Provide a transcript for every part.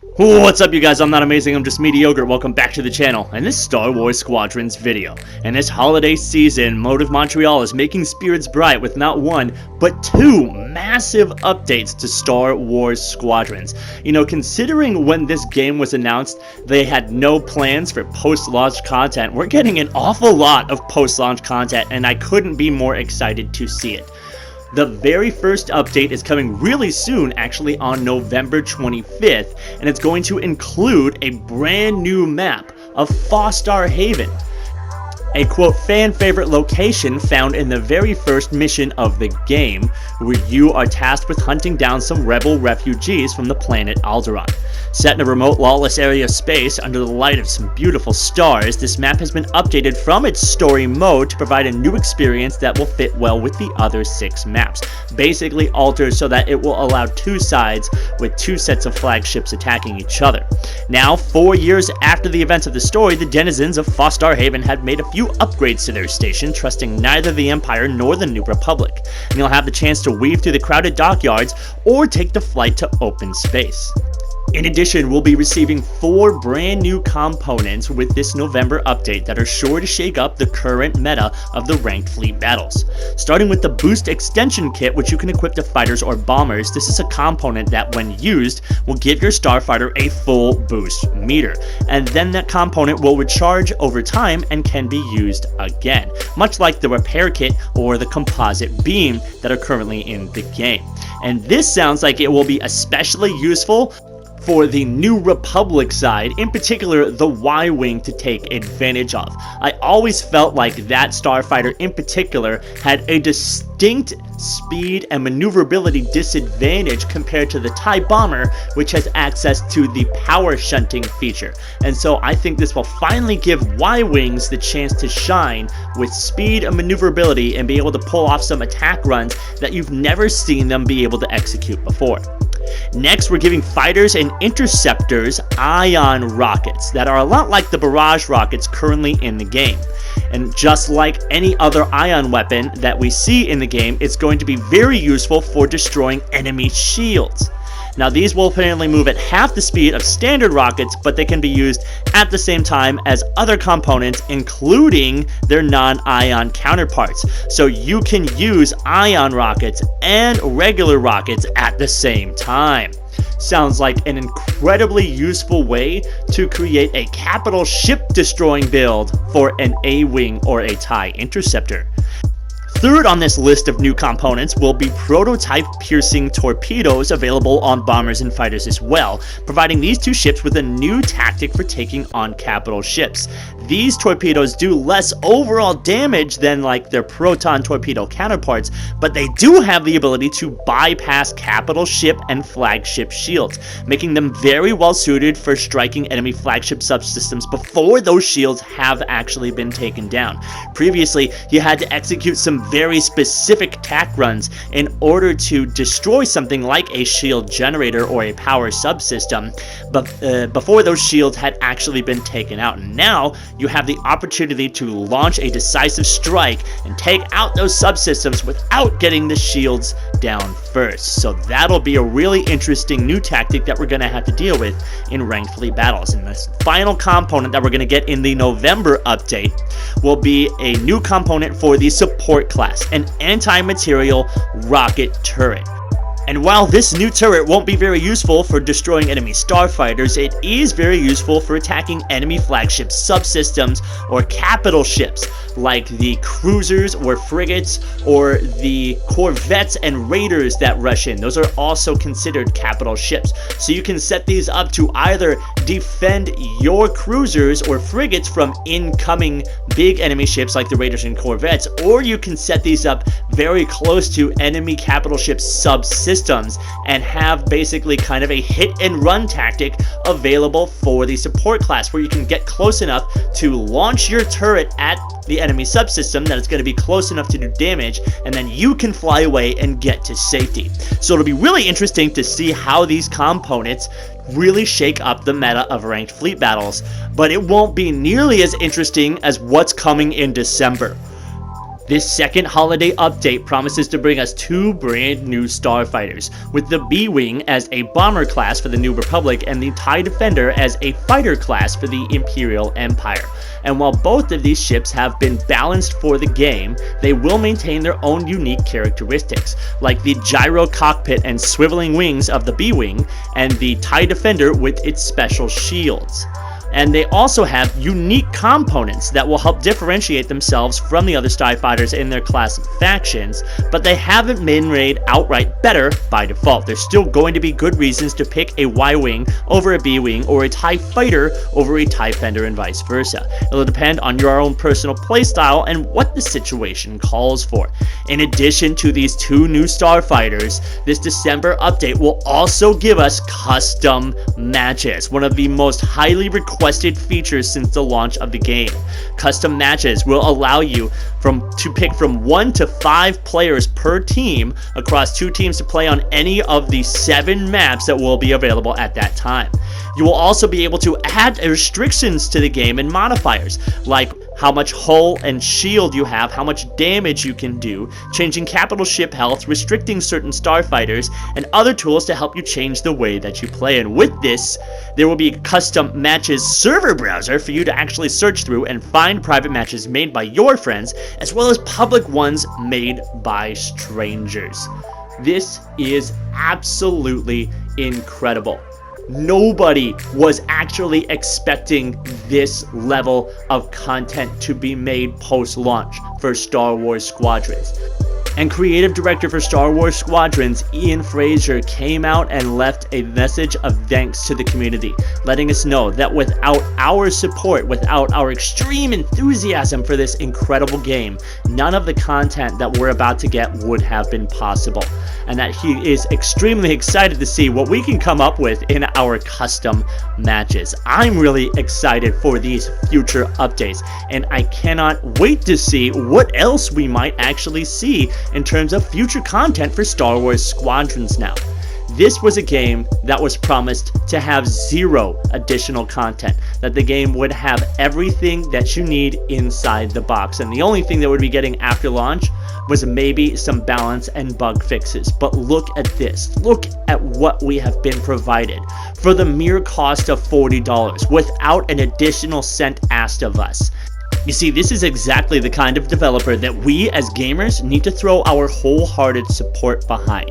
What's up, you guys? I'm not amazing, I'm just mediocre. Welcome back to the channel and this Star Wars Squadrons video. And this holiday season, Motive Montreal is making spirits bright with not one, but two massive updates to Star Wars Squadrons. You know, considering when this game was announced, they had no plans for post-launch content. We're getting an awful lot of post-launch content, and I couldn't be more excited to see it. The very first update is coming really soon, actually on November 25th, and it's going to include a brand new map of Fostar Haven, a quote fan favorite location found in the very first mission of the game, where you are tasked with hunting down some rebel refugees from the planet Alderaan. Set in a remote, lawless area of space under the light of some beautiful stars, this map has been updated from its story mode to provide a new experience that will fit well with the other 6 maps. Basically altered so that it will allow 2 sides with 2 sets of flagships attacking each other. Now, 4 years after the events of the story, the denizens of Fostar Haven had made a few upgrades to their station, trusting neither the Empire nor the New Republic. And you'll have the chance to weave through the crowded dockyards or take the flight to open space. In addition, we'll be receiving 4 brand new components with this November update that are sure to shake up the current meta of the ranked fleet battles. Starting with the Boost Extension Kit, which you can equip to fighters or bombers. This is a component that, when used, will give your starfighter a full boost meter, and then that component will recharge over time and can be used again, much like the Repair Kit or the Composite Beam that are currently in the game. And this sounds like it will be especially useful for the New Republic side, in particular the Y-Wing, to take advantage of. I always felt like that starfighter in particular had a distinct speed and maneuverability disadvantage compared to the TIE Bomber, which has access to the power shunting feature. And so I think this will finally give Y-Wings the chance to shine with speed and maneuverability and be able to pull off some attack runs that you've never seen them be able to execute before. Next, we're giving fighters and interceptors ion rockets that are a lot like the barrage rockets currently in the game. And just like any other ion weapon that we see in the game, it's going to be very useful for destroying enemy shields. Now, these will apparently move at half the speed of standard rockets, but they can be used at the same time as other components, including their non-ion counterparts. So you can use ion rockets and regular rockets at the same time. Sounds like an incredibly useful way to create a capital ship destroying build for an A-Wing or a TIE Interceptor. Third on this list of new components will be prototype piercing torpedoes, available on bombers and fighters as well, providing these 2 ships with a new tactic for taking on capital ships. These torpedoes do less overall damage than like their proton torpedo counterparts, but they do have the ability to bypass capital ship and flagship shields, making them very well suited for striking enemy flagship subsystems before those shields have actually been taken down. Previously, you had to execute some very specific attack runs in order to destroy something like a shield generator or a power subsystem, but before those shields had actually been taken out. And now you have the opportunity to launch a decisive strike and take out those subsystems without getting the shields down first. So that'll be a really interesting new tactic that we're going to have to deal with in ranked fleet battles. And this final component that we're going to get in the November update will be a new component for the support class, an anti-material rocket turret. And while this new turret won't be very useful for destroying enemy starfighters, it is very useful for attacking enemy flagship subsystems or capital ships like the cruisers or frigates or the corvettes and raiders that rush in. Those are also considered capital ships. So you can set these up to either defend your cruisers or frigates from incoming big enemy ships like the raiders and corvettes, or you can set these up very close to enemy capital ship subsystems and have basically kind of a hit and run tactic available for the support class, where you can get close enough to launch your turret at the enemy subsystem that it's going to be close enough to do damage, and then you can fly away and get to safety. So it'll be really interesting to see how these components really shake up the meta of ranked fleet battles, but it won't be nearly as interesting as what's coming in December. This second holiday update promises to bring us 2 brand new starfighters, with the B-Wing as a bomber class for the New Republic and the TIE Defender as a fighter class for the Imperial Empire. And while both of these ships have been balanced for the game, they will maintain their own unique characteristics, like the gyro cockpit and swiveling wings of the B-Wing, and the TIE Defender with its special shields. And they also have unique components that will help differentiate themselves from the other starfighters in their class and factions, but they haven't been made outright better by default. There's still going to be good reasons to pick a Y-Wing over a B-Wing or a TIE Fighter over a TIE Defender and vice versa. It'll depend on your own personal playstyle and what the situation calls for. In addition to these 2 new starfighters, this December update will also give us custom matches, one of the most highly requested features since the launch of the game. Custom matches will allow you to pick from 1 to 5 players per team across 2 teams to play on any of the 7 maps that will be available at that time. You will also be able to add restrictions to the game and modifiers, like how much hull and shield you have, how much damage you can do, changing capital ship health, restricting certain starfighters, and other tools to help you change the way that you play. And with this, there will be a custom matches server browser for you to actually search through and find private matches made by your friends, as well as public ones made by strangers. This is absolutely incredible. Nobody was actually expecting this level of content to be made post-launch for Star Wars Squadrons. And creative director for Star Wars Squadrons, Ian Fraser, came out and left a message of thanks to the community, letting us know that without our support, without our extreme enthusiasm for this incredible game, none of the content that we're about to get would have been possible. And that he is extremely excited to see what we can come up with in our custom matches. I'm really excited for these future updates, and I cannot wait to see what else we might actually see in terms of future content for Star Wars Squadrons now. This was a game that was promised to have 0 additional content, that the game would have everything that you need inside the box, and the only thing that we'd be getting after launch was maybe some balance and bug fixes. But look at this. Look at what we have been provided for the mere cost of $40 without an additional cent asked of us. You see, this is exactly the kind of developer that we as gamers need to throw our wholehearted support behind.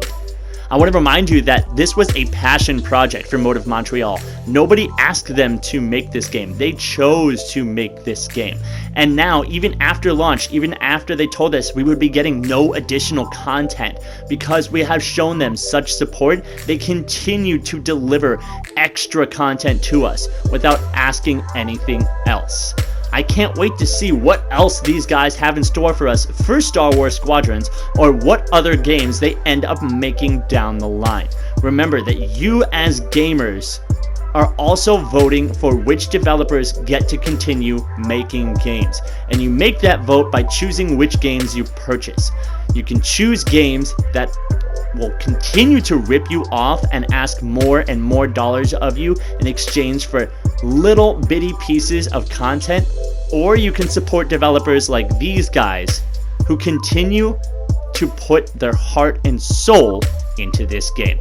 I want to remind you that this was a passion project for Motive Montreal. Nobody asked them to make this game. They chose to make this game. And now, even after launch, even after they told us we would be getting no additional content, because we have shown them such support, they continue to deliver extra content to us without asking anything else. I can't wait to see what else these guys have in store for us for Star Wars Squadrons, or what other games they end up making down the line. Remember that you as gamers are also voting for which developers get to continue making games, and you make that vote by choosing which games you purchase. You can choose games that will continue to rip you off and ask more and more dollars of you in exchange for little bitty pieces of content, or you can support developers like these guys who continue to put their heart and soul into this game.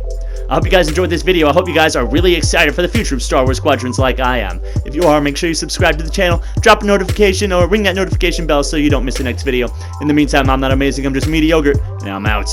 I hope you guys enjoyed this video. I hope you guys are really excited for the future of Star Wars Squadrons like I am. If you are, make sure you subscribe to the channel, drop a notification, or ring that notification bell so you don't miss the next video. In the meantime, I'm not amazing, I'm just mediocre, and I'm out.